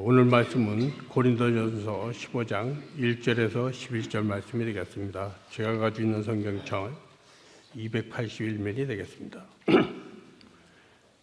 오늘 말씀은 고린도전서 15장 1절에서 11절 말씀이 되겠습니다. 제가 가지고 있는 성경창은 281면이 되겠습니다.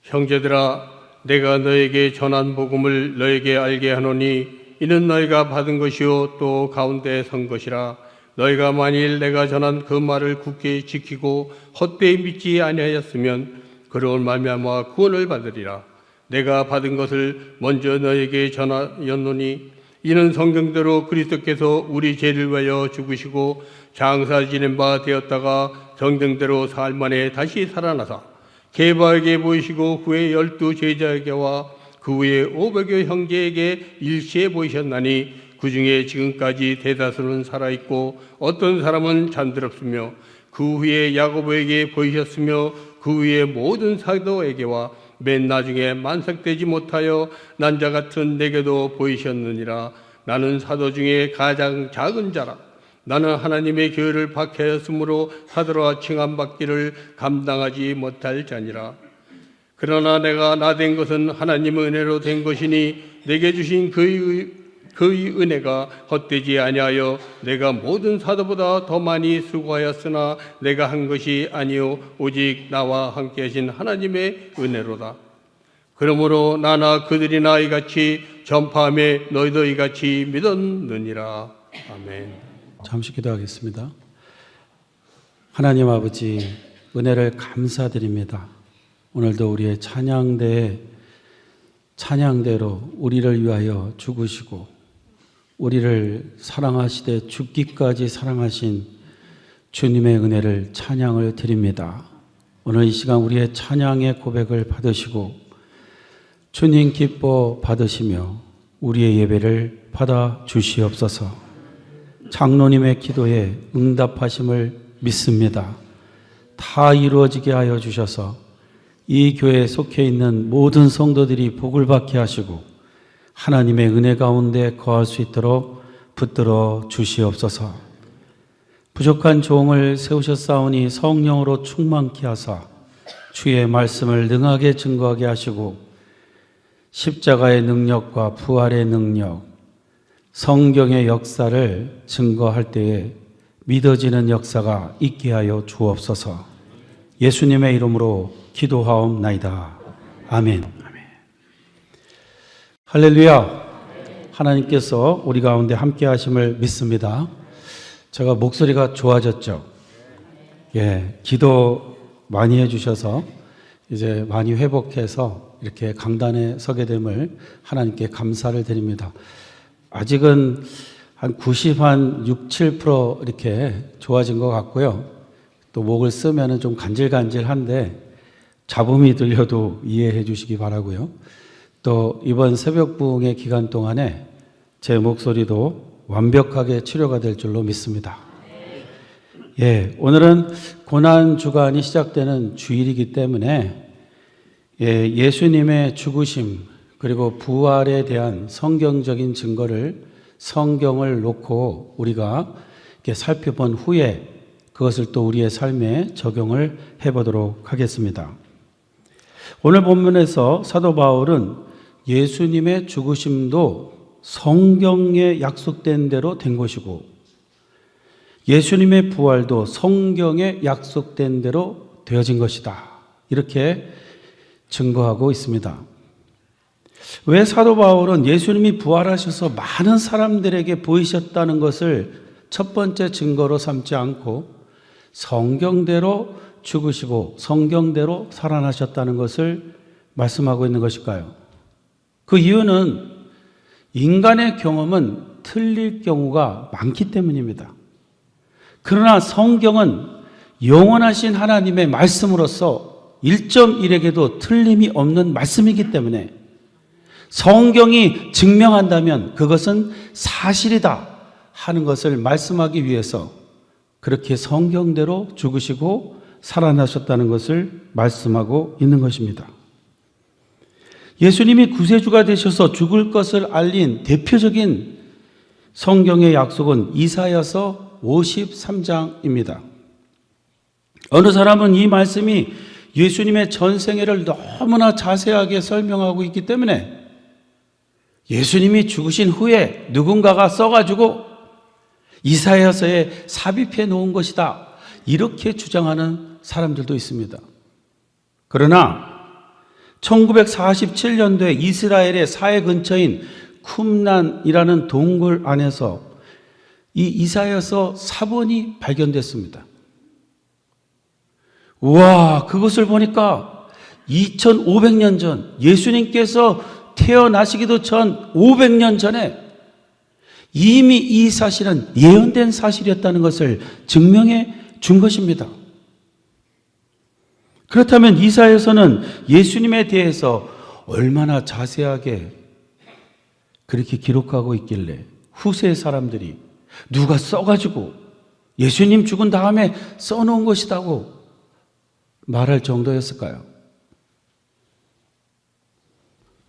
형제들아, 내가 너에게 전한 복음을 너에게 알게 하노니 이는 너희가 받은 것이요 또 가운데 선 것이라. 너희가 만일 내가 전한 그 말을 굳게 지키고 헛되이 믿지 아니하였으면 그로 말미암아 구원을 받으리라. 내가 받은 것을 먼저 너에게 전하였노니 이는 성경대로 그리스도께서 우리 죄를 위하여 죽으시고 장사 지낸 바 되었다가 성경대로 사흘 만에 다시 살아나사 게바에게 보이시고 후에 12 제자에게와 그 후에 500여 형제에게 일시에 보이셨나니 그 중에 지금까지 대다수는 살아있고 어떤 사람은 잠들었으며 그 후에 야고보에게 보이셨으며 그 후에 모든 사도에게와 맨 나중에 만삭되지 못하여 난 자 같은 내게도 보이셨느니라. 나는 사도 중에 가장 작은 자라. 나는 하나님의 교회를 박해하였으므로 사도라 칭함받기를 감당하지 못할 자니라. 그러나 내가 나 된 것은 하나님의 은혜로 된 것이니 내게 주신 그의 은혜가 헛되지 아니하여 내가 모든 사도보다 더 많이 수고하였으나 내가 한 것이 아니요 오직 나와 함께 하신 하나님의 은혜로다. 그러므로 나나 그들이나 이같이 전파하며 너희도 이같이 믿었느니라. 아멘. 잠시 기도하겠습니다. 하나님 아버지, 은혜를 감사드립니다. 오늘도 우리의 찬양대로 우리를 위하여 죽으시고 우리를 사랑하시되 죽기까지 사랑하신 주님의 은혜를 찬양을 드립니다. 오늘 이 시간 우리의 찬양의 고백을 받으시고 주님 기뻐 받으시며 우리의 예배를 받아 주시옵소서. 장로님의 기도에 응답하심을 믿습니다. 다 이루어지게 하여 주셔서 이 교회에 속해 있는 모든 성도들이 복을 받게 하시고 하나님의 은혜 가운데 거할 수 있도록 붙들어 주시옵소서. 부족한 종을 세우셨사오니 성령으로 충만케 하사 주의 말씀을 능하게 증거하게 하시고 십자가의 능력과 부활의 능력, 성경의 역사를 증거할 때에 믿어지는 역사가 있게 하여 주옵소서. 예수님의 이름으로 기도하옵나이다. 아멘. 할렐루야. 하나님께서 우리 가운데 함께 하심을 믿습니다. 제가 목소리가 좋아졌죠? 기도 많이 해주셔서 이제 많이 회복해서 이렇게 강단에 서게 됨을 하나님께 감사를 드립니다. 아직은 한 6, 7% 이렇게 좋아진 것 같고요. 또 목을 쓰면 좀 간질간질한데 잡음이 들려도 이해해 주시기 바라고요. 또 이번 새벽 부흥의 기간 동안에 제 목소리도 완벽하게 치료가 될 줄로 믿습니다. 오늘은 고난 주간이 시작되는 주일이기 때문에 예수님의 죽으심 그리고 부활에 대한 성경적인 증거를 성경을 놓고 우리가 이렇게 살펴본 후에 그것을 또 우리의 삶에 적용을 해보도록 하겠습니다. 오늘 본문에서 사도 바울은 예수님의 죽으심도 성경에 약속된 대로 된 것이고 예수님의 부활도 성경에 약속된 대로 되어진 것이다. 이렇게 증거하고 있습니다. 왜 사도 바울은 예수님이 부활하셔서 많은 사람들에게 보이셨다는 것을 첫 번째 증거로 삼지 않고 성경대로 죽으시고 성경대로 살아나셨다는 것을 말씀하고 있는 것일까요? 그 이유는 인간의 경험은 틀릴 경우가 많기 때문입니다. 그러나 성경은 영원하신 하나님의 말씀으로서 1.1에게도 틀림이 없는 말씀이기 때문에 성경이 증명한다면 그것은 사실이다 하는 것을 말씀하기 위해서 그렇게 성경대로 죽으시고 살아나셨다는 것을 말씀하고 있는 것입니다. 예수님이 구세주가 되셔서 죽을 것을 알린 대표적인 성경의 약속은 이사야서 53장입니다. 어느 사람은 이 말씀이 예수님의 전생애를 너무나 자세하게 설명하고 있기 때문에 예수님이 죽으신 후에 누군가가 써가지고 이사야서에 삽입해 놓은 것이다. 이렇게 주장하는 사람들도 있습니다. 그러나 1947년도에 이스라엘의 사해 근처인 쿰란이라는 동굴 안에서 이 이사야서 사본이 발견됐습니다. 우와, 그것을 보니까 2500년 전, 예수님께서 태어나시기도 전 500년 전에 이미 이 사실은 예언된 사실이었다는 것을 증명해 준 것입니다. 그렇다면 이사야서는 예수님에 대해서 얼마나 자세하게 그렇게 기록하고 있길래 후세 사람들이 누가 써가지고 예수님 죽은 다음에 써놓은 것이라고 말할 정도였을까요?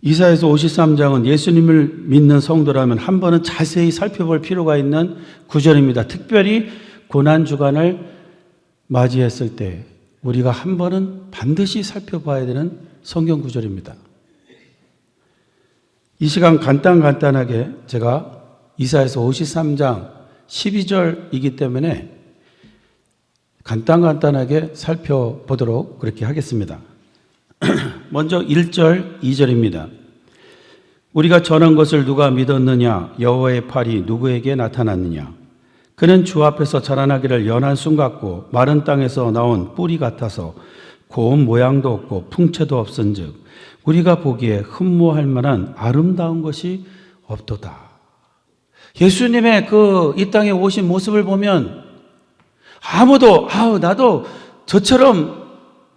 이사야서 53장은 예수님을 믿는 성도라면 한 번은 자세히 살펴볼 필요가 있는 구절입니다. 특별히 고난주간을 맞이했을 때 우리가 한 번은 반드시 살펴봐야 되는 성경 구절입니다. 이 시간 간단하게 제가 이사야서 53장 12절이기 때문에 간단하게 살펴보도록 그렇게 하겠습니다. 먼저 1절, 2절입니다. 우리가 전한 것을 누가 믿었느냐? 여호와의 팔이 누구에게 나타났느냐? 그는 주 앞에서 자라나기를 연한 순 같고 마른 땅에서 나온 뿌리 같아서 고운 모양도 없고 풍채도 없은즉 우리가 보기에 흠모할 만한 아름다운 것이 없도다. 예수님의 이 땅에 오신 모습을 보면 아무도 나도 저처럼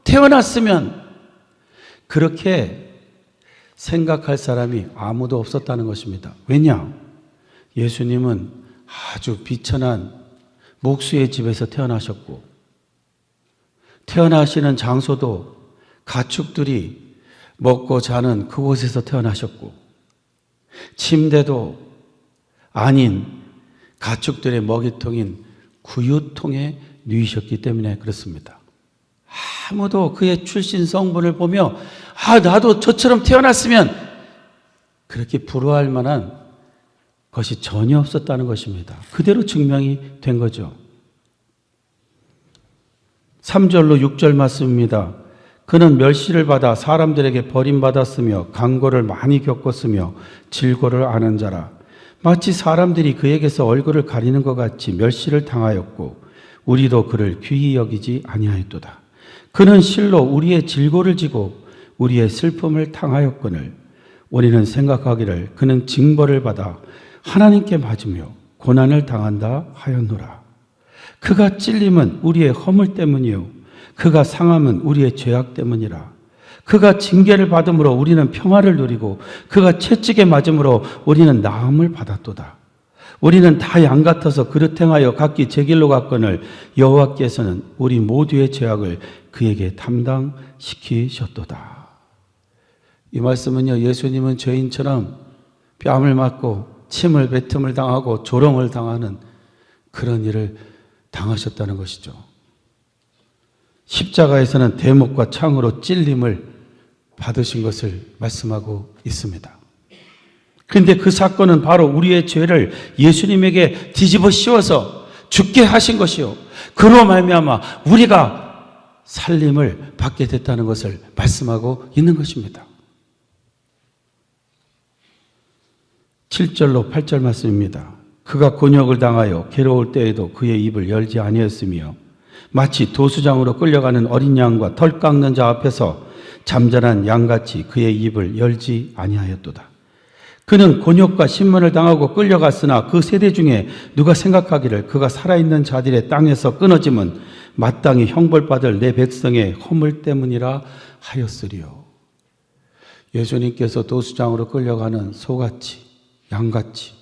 태어났으면 그렇게 생각할 사람이 아무도 없었다는 것입니다. 왜냐? 예수님은 아주 비천한 목수의 집에서 태어나셨고 태어나시는 장소도 가축들이 먹고 자는 그곳에서 태어나셨고 침대도 아닌 가축들의 먹이통인 구유통에 누이셨기 때문에 그렇습니다. 아무도 그의 출신 성분을 보며 나도 저처럼 태어났으면 그렇게 부러워할 만한 것이 전혀 없었다는 것입니다. 그대로 증명이 된 거죠. 3절로 6절 말씀입니다. 그는 멸시를 받아 사람들에게 버림받았으며 강고를 많이 겪었으며 질고를 아는 자라. 마치 사람들이 그에게서 얼굴을 가리는 것 같이 멸시를 당하였고 우리도 그를 귀히 여기지 아니하였도다. 그는 실로 우리의 질고를 지고 우리의 슬픔을 당하였거늘 우리는 생각하기를 그는 징벌을 받아 하나님께 맞으며 고난을 당한다 하였노라. 그가 찔림은 우리의 허물 때문이요 그가 상함은 우리의 죄악 때문이라. 그가 징계를 받음으로 우리는 평화를 누리고 그가 채찍에 맞음으로 우리는 나음을 받았도다. 우리는 다 양 같아서 그릇 행하여 각기 제 길로 갔거늘 여호와께서는 우리 모두의 죄악을 그에게 담당시키셨도다. 이 말씀은요, 예수님은 죄인처럼 뺨을 맞고 침을 뱉음을 당하고 조롱을 당하는 그런 일을 당하셨다는 것이죠. 십자가에서는 대목과 창으로 찔림을 받으신 것을 말씀하고 있습니다. 그런데 그 사건은 바로 우리의 죄를 예수님에게 뒤집어 씌워서 죽게 하신 것이요, 그로 말미암아 우리가 살림을 받게 됐다는 것을 말씀하고 있는 것입니다. 7절로 8절 말씀입니다. 그가 곤욕을 당하여 괴로울 때에도 그의 입을 열지 아니했으며 마치 도수장으로 끌려가는 어린 양과 털 깎는 자 앞에서 잠잠한 양같이 그의 입을 열지 아니하였도다. 그는 곤욕과 신문을 당하고 끌려갔으나 그 세대 중에 누가 생각하기를 그가 살아있는 자들의 땅에서 끊어짐은 마땅히 형벌받을 내 백성의 허물 때문이라 하였으리요. 예수님께서 도수장으로 끌려가는 소같이 양같이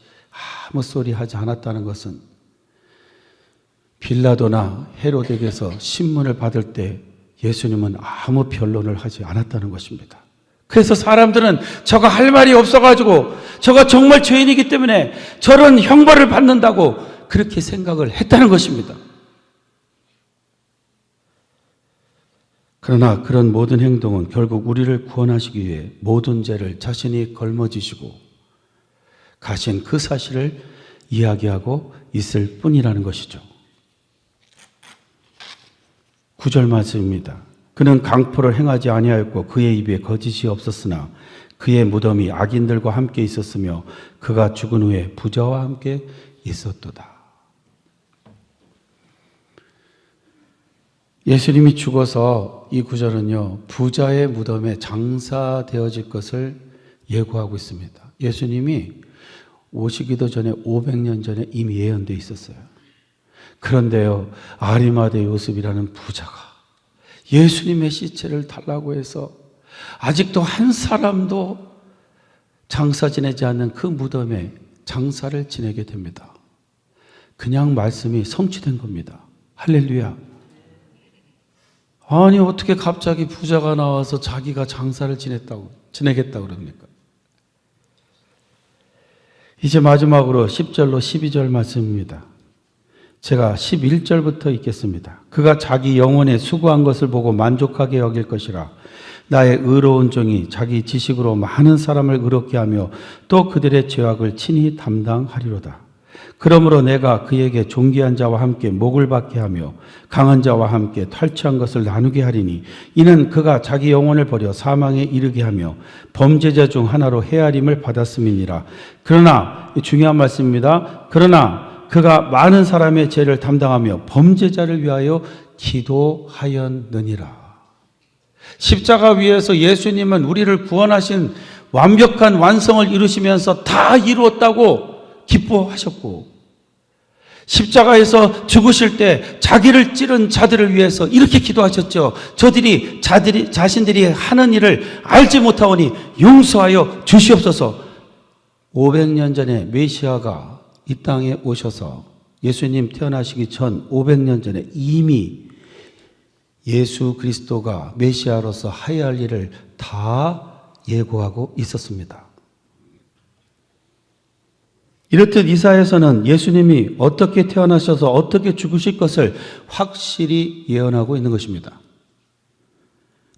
아무 소리 하지 않았다는 것은 빌라도나 헤로데에게서 신문을 받을 때 예수님은 아무 변론을 하지 않았다는 것입니다. 그래서 사람들은 저가 할 말이 없어가지고 저가 정말 죄인이기 때문에 저런 형벌을 받는다고 그렇게 생각을 했다는 것입니다. 그러나 그런 모든 행동은 결국 우리를 구원하시기 위해 모든 죄를 자신이 걸머지시고 가신 그 사실을 이야기하고 있을 뿐이라는 것이죠. 9절 말씀입니다. 그는 강포를 행하지 아니하였고 그의 입에 거짓이 없었으나 그의 무덤이 악인들과 함께 있었으며 그가 죽은 후에 부자와 함께 있었도다. 예수님이 죽어서 이 구절은요, 부자의 무덤에 장사되어질 것을 예고하고 있습니다. 예수님이 오시기도 전에 500년 전에 이미 예언되어 있었어요. 그런데요, 아리마대 요셉이라는 부자가 예수님의 시체를 달라고 해서 아직도 한 사람도 장사 지내지 않는 그 무덤에 장사를 지내게 됩니다. 그냥 말씀이 성취된 겁니다. 할렐루야. 아니, 어떻게 갑자기 부자가 나와서 자기가 장사를 지내겠다고 그럽니까? 이제 마지막으로 10절로 12절 말씀입니다. 제가 11절부터 읽겠습니다. 그가 자기 영혼에 수고한 것을 보고 만족하게 여길 것이라. 나의 의로운 종이 자기 지식으로 많은 사람을 의롭게 하며 또 그들의 죄악을 친히 담당하리로다. 그러므로 내가 그에게 존귀한 자와 함께 목을 받게 하며 강한 자와 함께 탈취한 것을 나누게 하리니 이는 그가 자기 영혼을 버려 사망에 이르게 하며 범죄자 중 하나로 헤아림을 받았음이니라. 그러나 중요한 말씀입니다. 그러나 그가 많은 사람의 죄를 담당하며 범죄자를 위하여 기도하였느니라. 십자가 위에서 예수님은 우리를 구원하신 완벽한 완성을 이루시면서 다 이루었다고 기뻐하셨고, 십자가에서 죽으실 때 자기를 찌른 자들을 위해서 이렇게 기도하셨죠. 자신들이 하는 일을 알지 못하오니 용서하여 주시옵소서. 500년 전에 메시아가 이 땅에 오셔서 예수님 태어나시기 전 500년 전에 이미 예수 그리스도가 메시아로서 하야 할 일을 다 예고하고 있었습니다. 이렇듯 이사야서는 예수님이 어떻게 태어나셔서 어떻게 죽으실 것을 확실히 예언하고 있는 것입니다.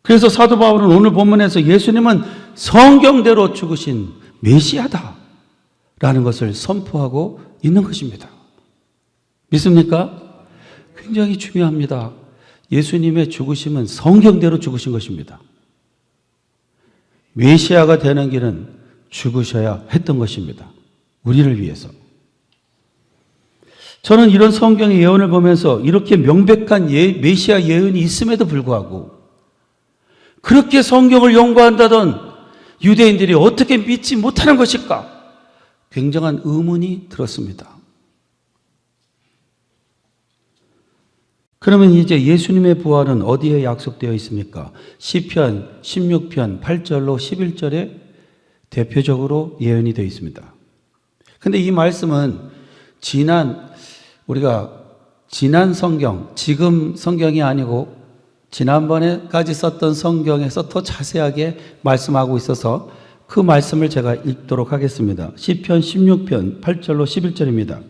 그래서 사도 바울은 오늘 본문에서 예수님은 성경대로 죽으신 메시아다라는 것을 선포하고 있는 것입니다. 믿습니까? 굉장히 중요합니다. 예수님의 죽으심은 성경대로 죽으신 것입니다. 메시아가 되는 길은 죽으셔야 했던 것입니다. 우리를 위해서. 저는 이런 성경의 예언을 보면서 이렇게 명백한 메시아 예언이 있음에도 불구하고 그렇게 성경을 연구한다던 유대인들이 어떻게 믿지 못하는 것일까? 굉장한 의문이 들었습니다. 그러면 이제 예수님의 부활은 어디에 약속되어 있습니까? 시편 16편 8절로 11절에 대표적으로 예언이 되어 있습니다. 근데 이 말씀은 우리가 지난 성경, 지금 성경이 아니고 지난번에까지 썼던 성경에서 더 자세하게 말씀하고 있어서 그 말씀을 제가 읽도록 하겠습니다. 시편 16편 8절로 11절입니다.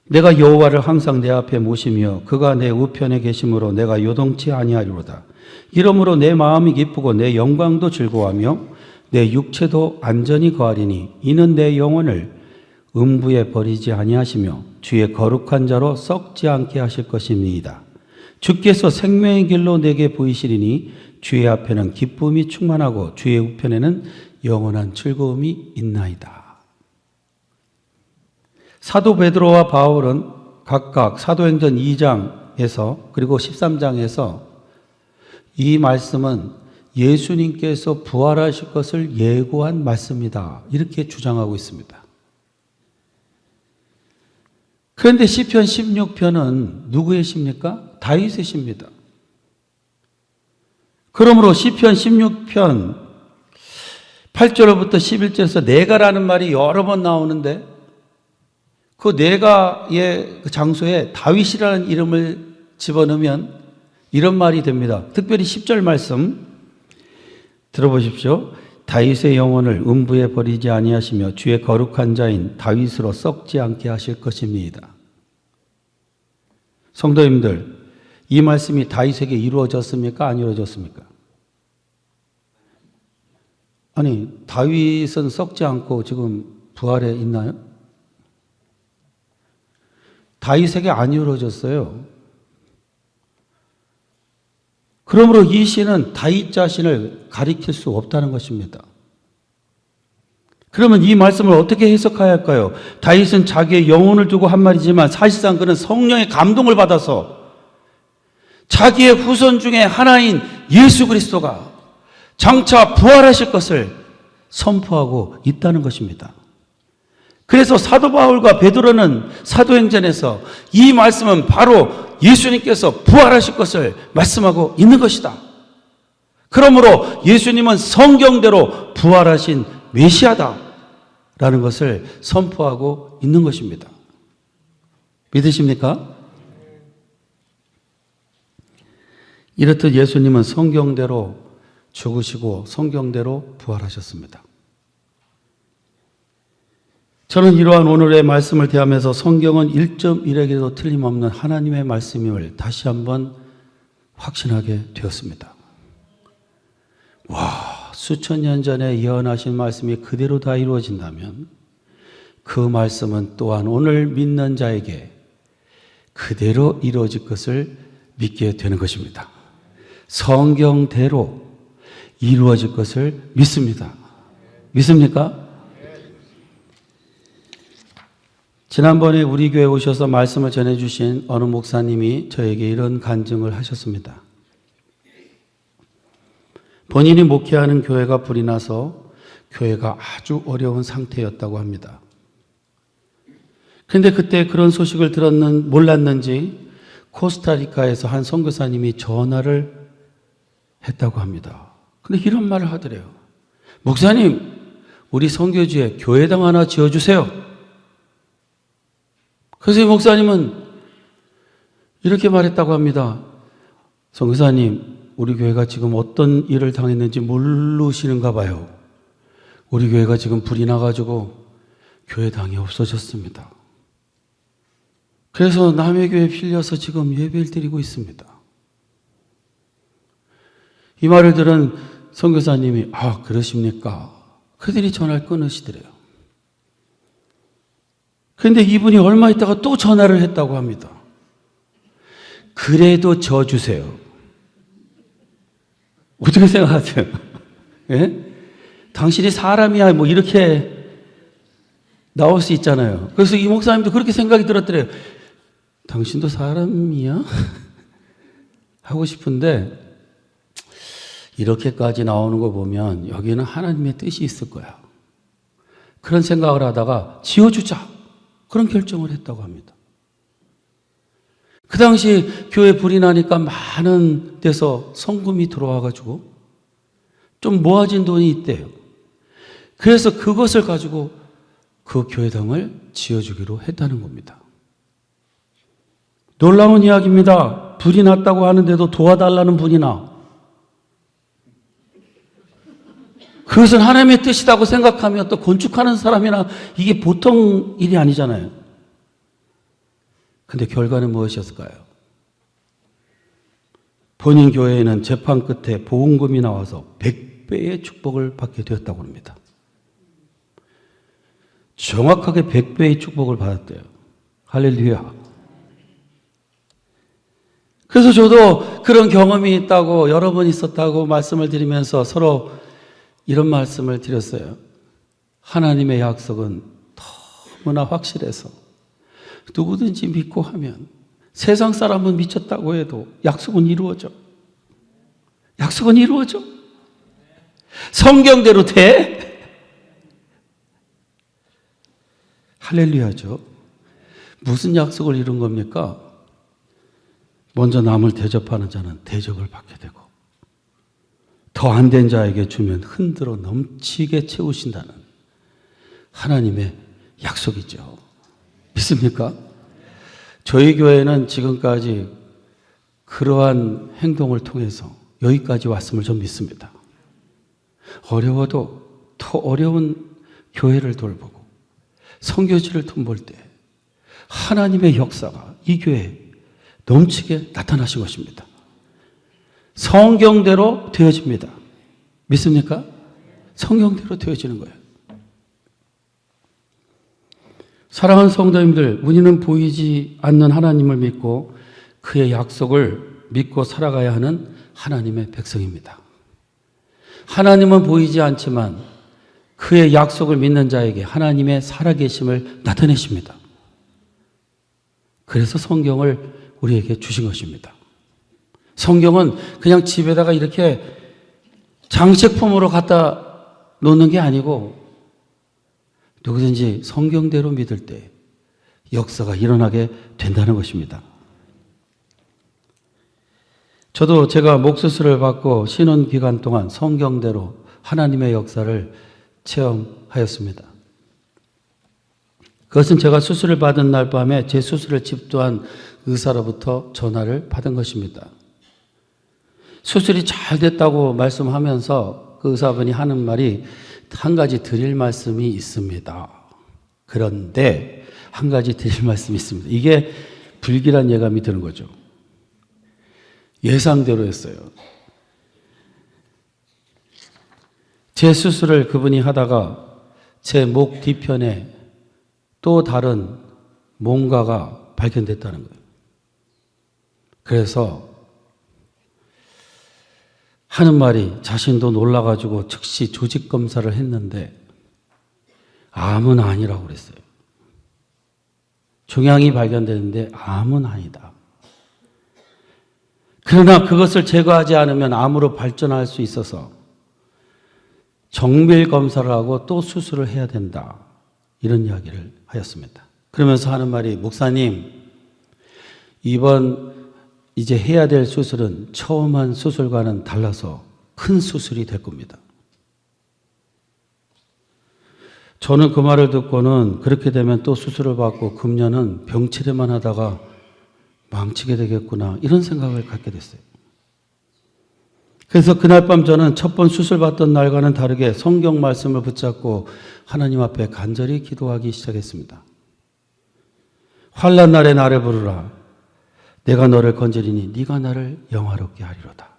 내가 여호와를 항상 내 앞에 모시며 그가 내 우편에 계심으로 내가 요동치 아니하리로다. 이러므로 내 마음이 기쁘고 내 영광도 즐거워하며 내 육체도 안전히 거하리니 이는 내 영혼을 음부에 버리지 아니하시며 주의 거룩한 자로 썩지 않게 하실 것입니다. 주께서 생명의 길로 내게 보이시리니 주의 앞에는 기쁨이 충만하고 주의 우편에는 영원한 즐거움이 있나이다. 사도 베드로와 바울은 각각 사도행전 2장에서 그리고 13장에서 이 말씀은 예수님께서 부활하실 것을 예고한 말씀이다. 이렇게 주장하고 있습니다. 그런데 시편 16편은 누구의 시입니까? 다윗의 시입니다. 그러므로 시편 16편 8절부터 11절에서 내가라는 말이 여러 번 나오는데 그 내가의 장소에 다윗이라는 이름을 집어넣으면 이런 말이 됩니다. 특별히 10절 말씀 들어보십시오. 다윗의 영혼을 음부에 버리지 아니하시며 주의 거룩한 자인 다윗으로 썩지 않게 하실 것입니다. 성도님들, 이 말씀이 다윗에게 이루어졌습니까? 안 이루어졌습니까? 아니, 다윗은 썩지 않고 지금 부활해 있나요? 다윗에게 안 이루어졌어요. 그러므로 이 시는 다윗 자신을 가리킬 수 없다는 것입니다. 그러면 이 말씀을 어떻게 해석해야 할까요? 다윗은 자기의 영혼을 두고 한 말이지만 사실상 그는 성령의 감동을 받아서 자기의 후손 중에 하나인 예수 그리스도가 장차 부활하실 것을 선포하고 있다는 것입니다. 그래서 사도 바울과 베드로는 사도행전에서 이 말씀은 바로 예수님께서 부활하실 것을 말씀하고 있는 것이다. 그러므로 예수님은 성경대로 부활하신 메시아다라는 것을 선포하고 있는 것입니다. 믿으십니까? 이렇듯 예수님은 성경대로 죽으시고 성경대로 부활하셨습니다. 저는 이러한 오늘의 말씀을 대하면서 성경은 1.1에게도 틀림없는 하나님의 말씀임을 다시 한번 확신하게 되었습니다. 와, 수천 년 전에 예언하신 말씀이 그대로 다 이루어진다면 그 말씀은 또한 오늘 믿는 자에게 그대로 이루어질 것을 믿게 되는 것입니다. 성경대로 이루어질 것을 믿습니다. 믿습니까? 지난번에 우리 교회에 오셔서 말씀을 전해주신 어느 목사님이 저에게 이런 간증을 하셨습니다. 본인이 목회하는 교회가 불이 나서 교회가 아주 어려운 상태였다고 합니다. 그런데 그때 그런 소식을 몰랐는지 코스타리카에서 한 선교사님이 전화를 했다고 합니다. 근데 이런 말을 하더래요. 목사님, 우리 선교지에 교회당 하나 지어주세요. 그래서 이 목사님은 이렇게 말했다고 합니다. 선교사님, 우리 교회가 지금 어떤 일을 당했는지 모르시는가 봐요. 우리 교회가 지금 불이 나가지고 교회당이 없어졌습니다. 그래서 남의 교회에 빌려서 지금 예배를 드리고 있습니다. 이 말을 들은 선교사님이 아, 그러십니까? 그들이 전화를 끊으시더래요. 그런데 이분이 얼마 있다가 또 전화를 했다고 합니다. 그래도 저 주세요. 어떻게 생각하세요? 예? 당신이 사람이야 뭐 이렇게 나올 수 있잖아요. 그래서 이 목사님도 그렇게 생각이 들었더래요. 당신도 사람이야? 하고 싶은데 이렇게까지 나오는 거 보면 여기는 하나님의 뜻이 있을 거야. 그런 생각을 하다가 지어주자. 그런 결정을 했다고 합니다. 그 당시 교회 불이 나니까 많은 데서 성금이 들어와가지고 좀 모아진 돈이 있대요. 그래서 그것을 가지고 그 교회당을 지어주기로 했다는 겁니다. 놀라운 이야기입니다. 불이 났다고 하는데도 도와달라는 분이 나. 그것은 하나님의 뜻이라고 생각하며 또 건축하는 사람이나 이게 보통 일이 아니잖아요. 근데 결과는 무엇이었을까요? 본인 교회에는 재판 끝에 보험금이 나와서 100배의 축복을 받게 되었다고 합니다. 정확하게 100배의 축복을 받았대요. 할렐루야. 그래서 저도 그런 경험이 있다고 여러 번 있었다고 말씀을 드리면서 서로 이런 말씀을 드렸어요. 하나님의 약속은 너무나 확실해서 누구든지 믿고 하면 세상 사람은 미쳤다고 해도 약속은 이루어져. 약속은 이루어져. 성경대로 돼. 할렐루야죠. 무슨 약속을 이룬 겁니까? 먼저 남을 대접하는 자는 대접을 받게 되고 더 안 된 자에게 주면 흔들어 넘치게 채우신다는 하나님의 약속이죠. 믿습니까? 저희 교회는 지금까지 그러한 행동을 통해서 여기까지 왔음을 좀 믿습니다. 어려워도 더 어려운 교회를 돌보고 선교지를 돌볼 때 하나님의 역사가 이 교회에 넘치게 나타나신 것입니다. 성경대로 되어집니다. 믿습니까? 성경대로 되어지는 거예요. 사랑하는 성도님들, 우리는 보이지 않는 하나님을 믿고 그의 약속을 믿고 살아가야 하는 하나님의 백성입니다. 하나님은 보이지 않지만 그의 약속을 믿는 자에게 하나님의 살아계심을 나타내십니다. 그래서 성경을 우리에게 주신 것입니다. 성경은 그냥 집에다가 이렇게 장식품으로 갖다 놓는 게 아니고 누구든지 성경대로 믿을 때 역사가 일어나게 된다는 것입니다. 저도 제가 목 수술을 받고 쉬는 기간 동안 성경대로 하나님의 역사를 체험하였습니다. 그것은 제가 수술을 받은 날 밤에 제 수술을 집도한 의사로부터 전화를 받은 것입니다. 수술이 잘 됐다고 말씀하면서 그 의사분이 하는 말이 한 가지 드릴 말씀이 있습니다. 그런데 한 가지 드릴 말씀이 있습니다. 이게 불길한 예감이 드는 거죠. 예상대로 했어요. 제 수술을 그분이 하다가 제 목 뒤편에 또 다른 뭔가가 발견됐다는 거예요. 그래서 하는 말이 자신도 놀라가지고 즉시 조직 검사를 했는데 암은 아니라고 그랬어요. 종양이 발견되는데 암은 아니다. 그러나 그것을 제거하지 않으면 암으로 발전할 수 있어서 정밀 검사를 하고 또 수술을 해야 된다. 이런 이야기를 하였습니다. 그러면서 하는 말이, 목사님, 이번 이제 해야 될 수술은 처음 한 수술과는 달라서 큰 수술이 될 겁니다. 저는 그 말을 듣고는 그렇게 되면 또 수술을 받고 금년은 병치레만 하다가 망치게 되겠구나, 이런 생각을 갖게 됐어요. 그래서 그날 밤 저는 첫 번 수술 받던 날과는 다르게 성경 말씀을 붙잡고 하나님 앞에 간절히 기도하기 시작했습니다. 환난 날에 나를 부르라. 내가 너를 건지리니 네가 나를 영화롭게 하리로다.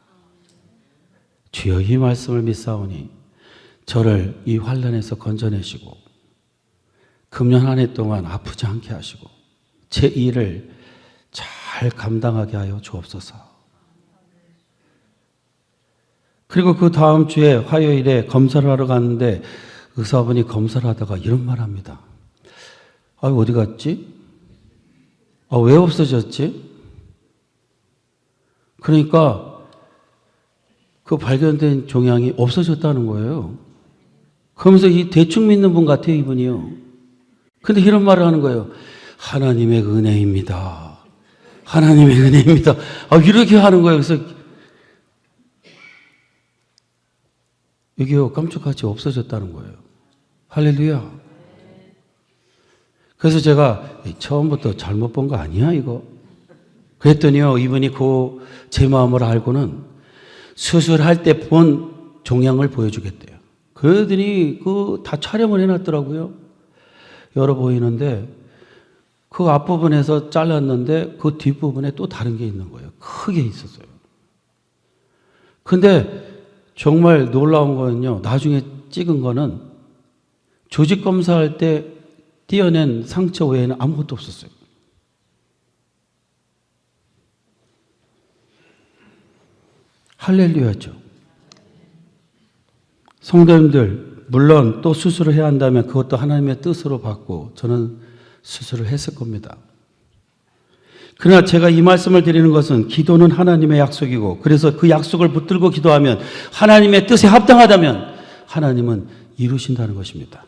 주여, 이 말씀을 믿사오니 저를 이 환난에서 건져내시고 금년 한 해 동안 아프지 않게 하시고 제 일을 잘 감당하게 하여 주옵소서. 그리고 그 다음 주에 화요일에 검사를 하러 갔는데 의사분이 검사를 하다가 이런 말 합니다. 어디 갔지? 왜 없어졌지? 그러니까 그 발견된 종양이 없어졌다는 거예요. 그러면서 이 대충 믿는 분 같아요, 이분이요. 근데 이런 말을 하는 거예요. 하나님의 은혜입니다. 하나님의 은혜입니다. 이렇게 하는 거예요. 그래서 이게 깜짝같이 없어졌다는 거예요. 할렐루야. 그래서 제가 처음부터 잘못 본 거 아니야, 이거? 그랬더니요, 이분이 제 마음을 알고는 수술할 때 본 종양을 보여주겠대요. 그러더니 다 촬영을 해놨더라고요. 열어 보이는데 그 앞부분에서 잘랐는데 그 뒷부분에 또 다른 게 있는 거예요. 크게 있었어요. 근데 정말 놀라운 거는요, 나중에 찍은 거는 조직 검사할 때 떼어낸 상처 외에는 아무것도 없었어요. 할렐루야죠. 성도님들, 물론 또 수술을 해야 한다면 그것도 하나님의 뜻으로 받고 저는 수술을 했을 겁니다. 그러나 제가 이 말씀을 드리는 것은 기도는 하나님의 약속이고, 그래서 그 약속을 붙들고 기도하면 하나님의 뜻에 합당하다면 하나님은 이루신다는 것입니다.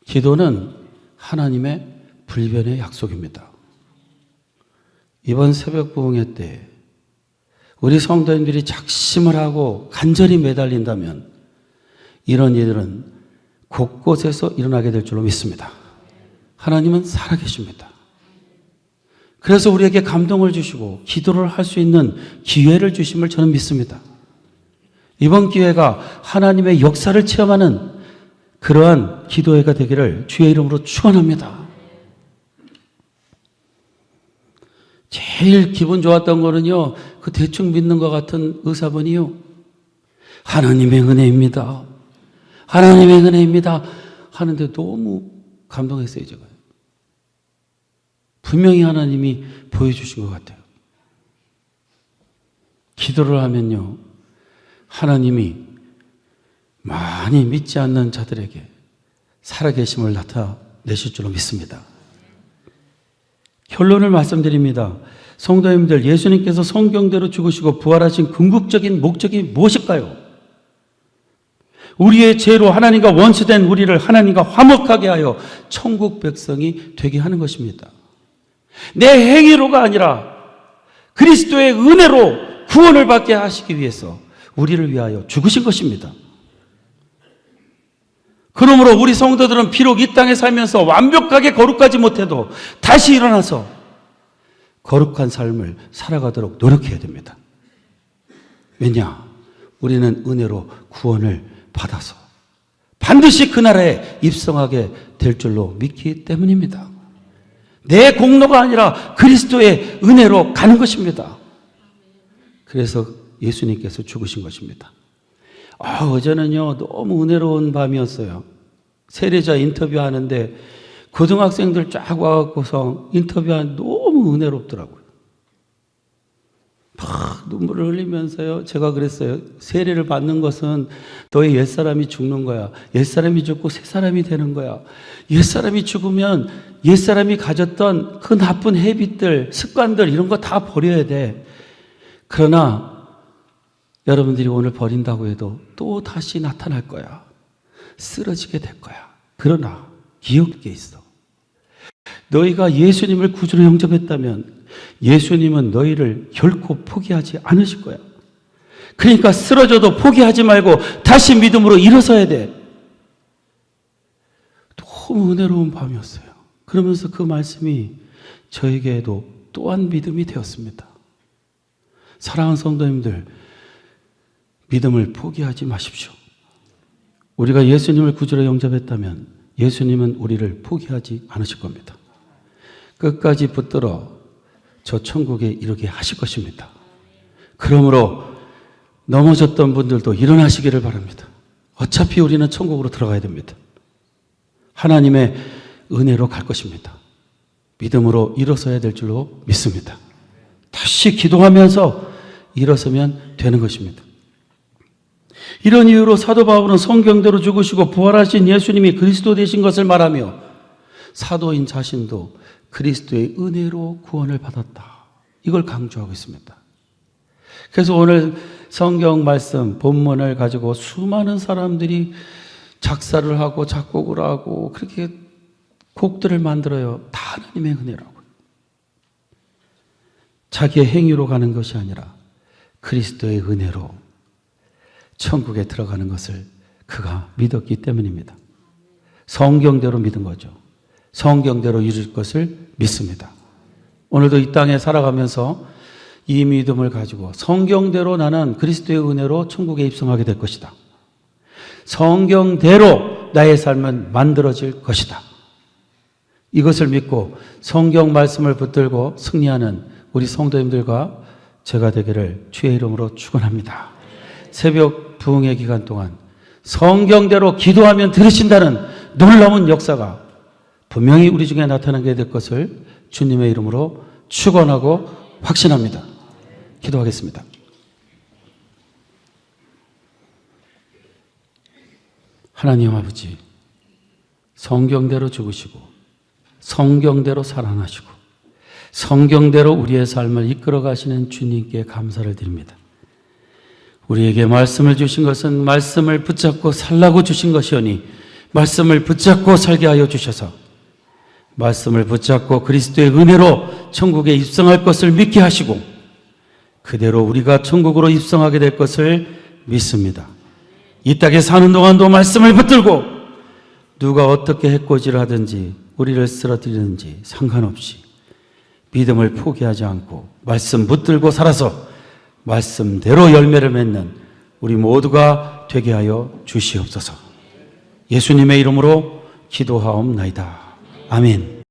기도는 하나님의 불변의 약속입니다. 이번 새벽 부흥회 때 우리 성도님들이 작심을 하고 간절히 매달린다면 이런 일들은 곳곳에서 일어나게 될 줄로 믿습니다. 하나님은 살아계십니다. 그래서 우리에게 감동을 주시고 기도를 할 수 있는 기회를 주심을 저는 믿습니다. 이번 기회가 하나님의 역사를 체험하는 그러한 기도회가 되기를 주의 이름으로 축원합니다. 제일 기분 좋았던 거는요, 그 대충 믿는 것 같은 의사분이요, 하나님의 은혜입니다. 하나님의 은혜입니다 하는데 너무 감동했어요. 제가 분명히 하나님이 보여주신 것 같아요. 기도를 하면요, 하나님이 많이 믿지 않는 자들에게 살아계심을 나타내실 줄로 믿습니다. 결론을 말씀드립니다. 성도님들, 예수님께서 성경대로 죽으시고 부활하신 궁극적인 목적이 무엇일까요? 우리의 죄로 하나님과 원수된 우리를 하나님과 화목하게 하여 천국 백성이 되게 하는 것입니다. 내 행위로가 아니라 그리스도의 은혜로 구원을 받게 하시기 위해서 우리를 위하여 죽으신 것입니다. 그러므로 우리 성도들은 비록 이 땅에 살면서 완벽하게 거룩하지 못해도 다시 일어나서 거룩한 삶을 살아가도록 노력해야 됩니다. 왜냐? 우리는 은혜로 구원을 받아서 반드시 그 나라에 입성하게 될 줄로 믿기 때문입니다. 내 공로가 아니라 그리스도의 은혜로 가는 것입니다. 그래서 예수님께서 죽으신 것입니다. 어제는요, 너무 은혜로운 밤이었어요. 세례자 인터뷰하는데 고등학생들 쫙 와갖고서 인터뷰하는 너무 은혜롭더라고요. 막 눈물을 흘리면서요, 제가 그랬어요. 세례를 받는 것은 너의 옛사람이 죽는 거야. 옛사람이 죽고 새사람이 되는 거야. 옛사람이 죽으면 옛사람이 가졌던 그 나쁜 헤빗들, 습관들 이런 거 다 버려야 돼. 그러나 여러분들이 오늘 버린다고 해도 또 다시 나타날 거야. 쓰러지게 될 거야. 그러나 기억에 있어. 너희가 예수님을 구주로 영접했다면 예수님은 너희를 결코 포기하지 않으실 거야. 그러니까 쓰러져도 포기하지 말고 다시 믿음으로 일어서야 돼. 너무 은혜로운 밤이었어요. 그러면서 그 말씀이 저에게도 또한 믿음이 되었습니다. 사랑하는 성도님들, 믿음을 포기하지 마십시오. 우리가 예수님을 구주로 영접했다면 예수님은 우리를 포기하지 않으실 겁니다. 끝까지 붙들어 저 천국에 이르게 하실 것입니다. 그러므로 넘어졌던 분들도 일어나시기를 바랍니다. 어차피 우리는 천국으로 들어가야 됩니다. 하나님의 은혜로 갈 것입니다. 믿음으로 일어서야 될 줄로 믿습니다. 다시 기도하면서 일어서면 되는 것입니다. 이런 이유로 사도 바울은 성경대로 죽으시고 부활하신 예수님이 그리스도 되신 것을 말하며 사도인 자신도 그리스도의 은혜로 구원을 받았다. 이걸 강조하고 있습니다. 그래서 오늘 성경 말씀 본문을 가지고 수많은 사람들이 작사를 하고 작곡을 하고 그렇게 곡들을 만들어요. 다 하나님의 은혜라고. 자기의 행위로 가는 것이 아니라 그리스도의 은혜로 천국에 들어가는 것을 그가 믿었기 때문입니다. 성경대로 믿은 거죠. 성경대로 이룰 것을 믿습니다. 오늘도 이 땅에 살아가면서 이 믿음을 가지고 성경대로 나는 그리스도의 은혜로 천국에 입성하게 될 것이다. 성경대로 나의 삶은 만들어질 것이다. 이것을 믿고 성경 말씀을 붙들고 승리하는 우리 성도님들과 제가 되기를 주의 이름으로 축원합니다. 새벽 부흥의 기간 동안 성경대로 기도하면 들으신다는 놀라운 역사가 분명히 우리 중에 나타나게 될 것을 주님의 이름으로 축원하고 확신합니다. 기도하겠습니다. 하나님 아버지, 성경대로 죽으시고 성경대로 살아나시고 성경대로 우리의 삶을 이끌어 가시는 주님께 감사를 드립니다. 우리에게 말씀을 주신 것은 말씀을 붙잡고 살라고 주신 것이오니 말씀을 붙잡고 살게 하여 주셔서 말씀을 붙잡고 그리스도의 은혜로 천국에 입성할 것을 믿게 하시고 그대로 우리가 천국으로 입성하게 될 것을 믿습니다. 이 땅에 사는 동안도 말씀을 붙들고 누가 어떻게 해코지를 하든지 우리를 쓰러뜨리는지 상관없이 믿음을 포기하지 않고 말씀 붙들고 살아서 말씀대로 열매를 맺는 우리 모두가 되게 하여 주시옵소서. 예수님의 이름으로 기도하옵나이다. 아멘.